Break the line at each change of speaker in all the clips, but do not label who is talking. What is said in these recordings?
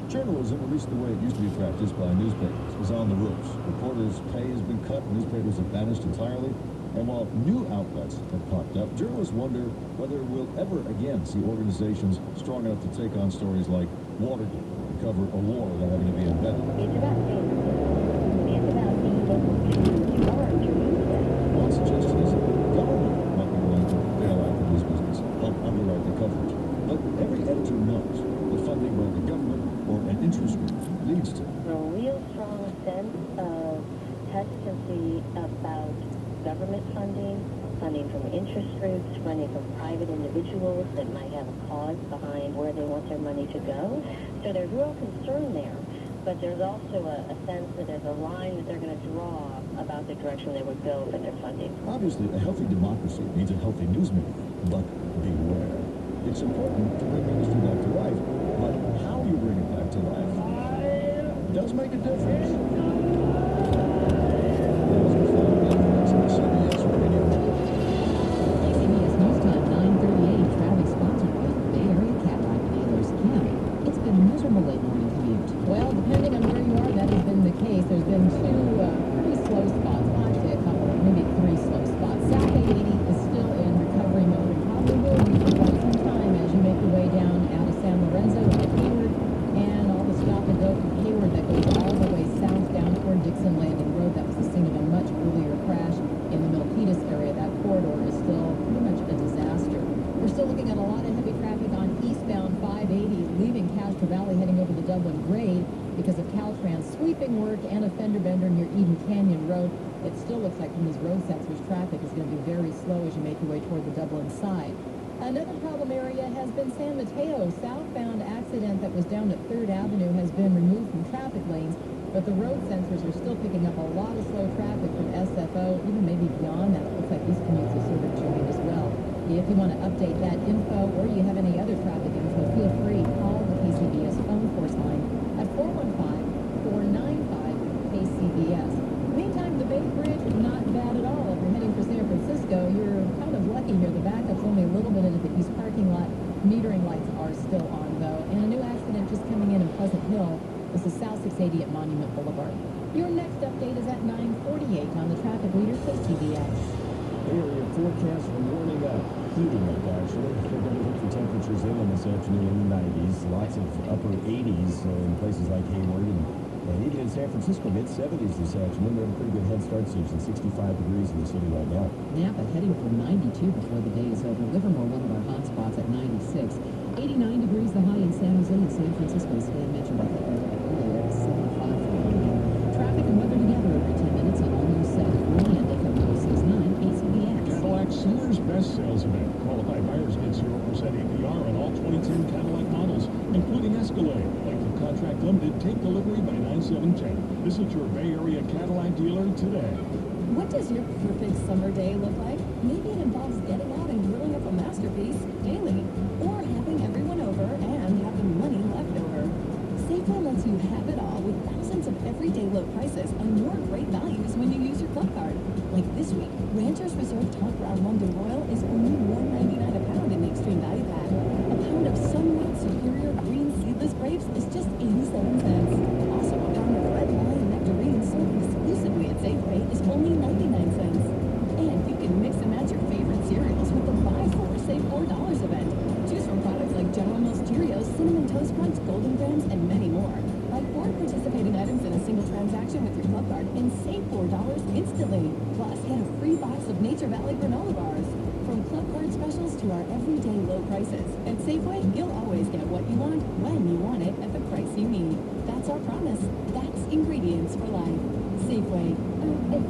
Journalism, at least the way it used to be practiced by newspapers, is on the ropes. Reporters' pay has been cut, newspapers have vanished entirely, and while new outlets have popped up, journalists wonder whether we'll ever again see organizations strong enough to take on stories like Watergate and cover a war without having to be embedded.
It's about being able to charge your news desk.
One suggestion is that the government might be willing to bail out the news business, help underwrite the coverage. But every editor knows that funding by the government or an interest group leads to
A real strong sense of hesitancy about government funding, funding from interest groups, funding from private individuals that might have a cause behind where they want their money to go. So there's real concern there. But there's also a sense that there's a line that they're going to draw about the direction they would go for their funding.
Obviously, a healthy democracy needs a healthy news media, but beware. It's important to bring industry back to life, but how you bring it back to life does make a difference. CBS Radio.
CBS News Time, 9:38. Traffic sponsored by the Bay Area Cadillac dealers. Kim, it's been a miserable late morning commute.
Well, depending on where you are, that has been the case. There's been two pretty slow spots. Well, actually a couple, maybe three slow spots. South 80 is still in recovery mode and probably will be for quite some time as you make your way down out of San Lorenzo to Hayward and all the stop and go from Hayward that goes all the way south down toward Dixon Landing Road. That was the scene of a much earlier crash in the Milpitas area. That corridor is still pretty much a disaster. We're still looking at a lot of heavy traffic on eastbound 580 leaving Castro Valley heading over the Dublin grade because of Caltrans sweeping work and a fender bender near Eden Canyon Road. It still looks like from these road sensors traffic is going to be very slow as you make your way toward the Dublin side. Another problem area has been San Mateo. Southbound accident that was down at 3rd Avenue has been removed from traffic lanes, but the road sensors are still picking up a lot of slow traffic from SFO, even maybe beyond that. It looks like these commutes are sort of joined as well. If you want to update that info or you have any other traffic info, feel free to call the KCBS phone force line at 415-495-KCBS. Meantime, the Bay Bridge is not bad at all. If you're heading for San Francisco, you're kind of lucky here. The backup's only a little bit into the east parking lot. Metering lights are still on, though. And a new accident just coming in Pleasant Hill. This is South 680 at Monument Boulevard. Your next update is at 9:48 on the traffic leader, KCBS.
Area forecast for warming up, heating up actually. We're going to look for temperatures in this afternoon in the 90s, lots of upper 80s in places like Hayward and even in San Francisco, mid-70s this afternoon. We're in a pretty good head start, Susan. 65 degrees in the city right now.
Napa heading for 92 before the day is over. Livermore, one of our hot spots at 96. 89 degrees the high in San Jose and San Francisco. Stan mentioned I think earlier at 75 for the weekend. Traffic and weather together every 10 minutes on All News 7. Ryan, FM 1069, KCBS.
Cadillac Summer's Best Sales Event. Qualified buyers get 0% APR on all 2010 Cadillac models, including Escalade. Length of contract limited. Take delivery by 9/7/10. Visit your Bay Area Cadillac dealer today.
What does your perfect summer day look like? Maybe it involves getting out and grilling up a masterpiece daily, or having everyone over and having money left over. Safeway lets you have it all with thousands of everyday low prices and more great values when you use your club card. Like this week, Rancher's Reserve Top Round London Royal is only $1.99 a pound in the Extreme Value Pack. A pound of Sunway Superior Green Seedless Grapes is just 87 cents. Also, a pound of Red Lion Nectarines sold exclusively at Safeway is only 99 cents. And you can mix and match your favorite cereals with the Buy 4, Save $4 event. Choose from products like General Mills Cheerios, Cinnamon Toast Crunch, Golden Grams, and many more. Buy 4 participating items in a single transaction with your club card and save $4 instantly. Plus, get a free box of Nature Valley granola bars. From club card specials to our everyday low prices. At Safeway, you'll always get what you want, when you want it, at the price you need. That's our promise. That's ingredients for life. Safeway.
I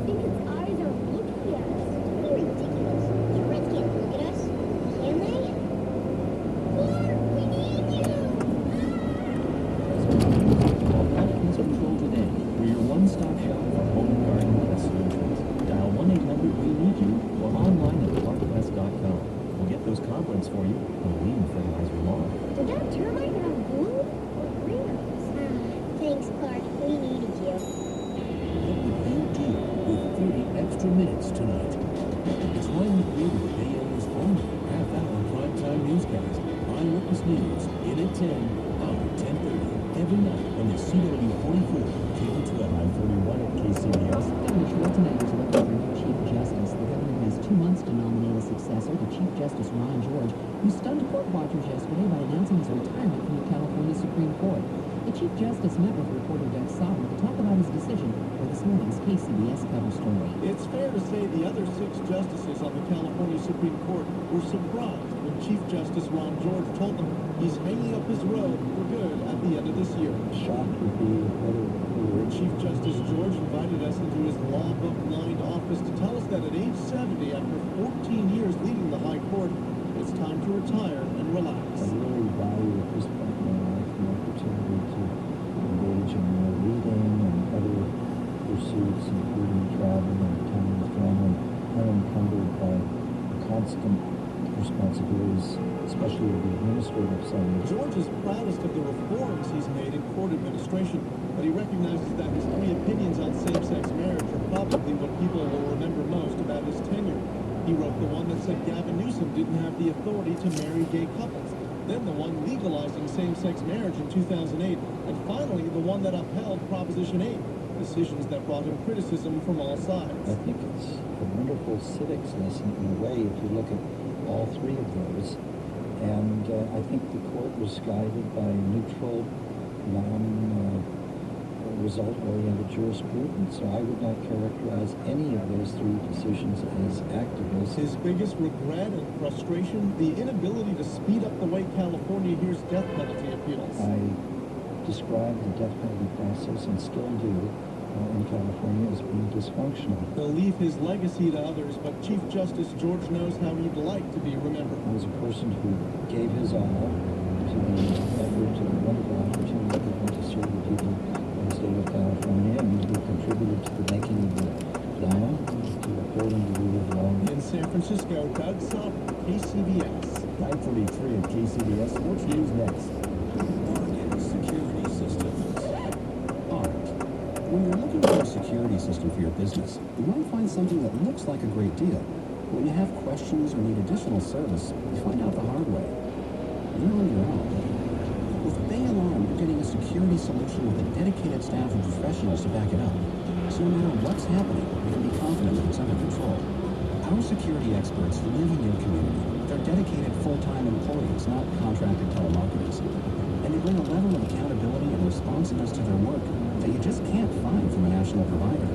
think its eyes are looking at us. Pretty ridiculous. The Reds can't look at us. Can they? Clark, we need you!
Pest Control Today. We're your one-stop shop for home and garden pest solutions. Dial 1-800-WE-NEED-YOU or online at clarkpest.com. We'll get those cobwebs for you and weed fertilize your lawn.
Did that termite have blue or green eyes? Thanks, Clark. We needed you.
What would you do with 30 extra minutes tonight? It's Ryan McQueen with the Bay Area's only half-hour primetime newscast. Eyewitness News in at 10 on 1030 every night in the CW44, cable 12, I-41 at KCBS.
Governor Schwarzenegger is looking for a new Chief Justice. The governor has 2 months to nominate a successor to Chief Justice Ron George, who stunned court watchers yesterday by announcing his retirement from the California Supreme Court. The Chief Justice met with reporter Doug Sauber to talk about his decision for this morning's KCBS cover story.
It's fair to say the other 6 justices on the California Supreme Court were surprised when Chief Justice Ron George told them he's hanging up his robe for good at the end of this year.
Shock would be a better word.
Chief Justice George invited us into his law book-lined office to tell us that at age 70, after 14 years leading the High Court, it's time to retire and relax.
I really value at this point in my life the opportunity to engage in reading and other pursuits, including traveling and time with family, unencumbered by constant responsibilities, especially of the administrative side.
George is proudest of the reforms he's made in court administration, but he recognizes that his 3 opinions on same-sex marriage are probably what people will remember most about his tenure. He wrote the one that said Gavin Newsom didn't have the authority to marry gay couples, then the one legalizing same-sex marriage in 2008, and finally the one that upheld Proposition 8, decisions that brought him criticism from all sides.
I think it's a wonderful civics lesson in a way if you look at all 3 of those. And I think the court was guided by neutral, non-result-oriented jurisprudence. So I would not characterize any of those 3 decisions as activist.
His biggest regret and frustration, the inability to speed up the way California hears death penalty appeals.
I describe the death penalty process, and still do, in California as being dysfunctional.
He'll leave his legacy to others, but Chief Justice George knows how he'd like to be remembered.
I was a person who gave his all to the effort, to the wonderful opportunity given to serve the people of the state of California, and who contributed to the making of the law, to upholding the rule of law.
In San Francisco, Doug Sauber, KCBS.
9:43 at KCBS Sports News next.
Security systems. ARC. When you're looking for a security system for your business, you might find something that looks like a great deal. When you have questions or need additional service, you find out the hard way. You're on your own. With Bay Alarm, you're getting a security solution with a dedicated staff of professionals to back it up. So no matter what's happening, you can be confident that it's under control. Our security experts live in your community. They're dedicated full-time employees, not contracted telemarketers. And they bring a level of accountability and responsiveness to their work that you just can't find from a national provider.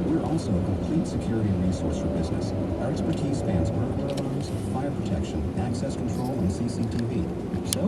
We're also a complete security resource for business. Our expertise spans burglar alarms, fire protection, access control, and CCTV.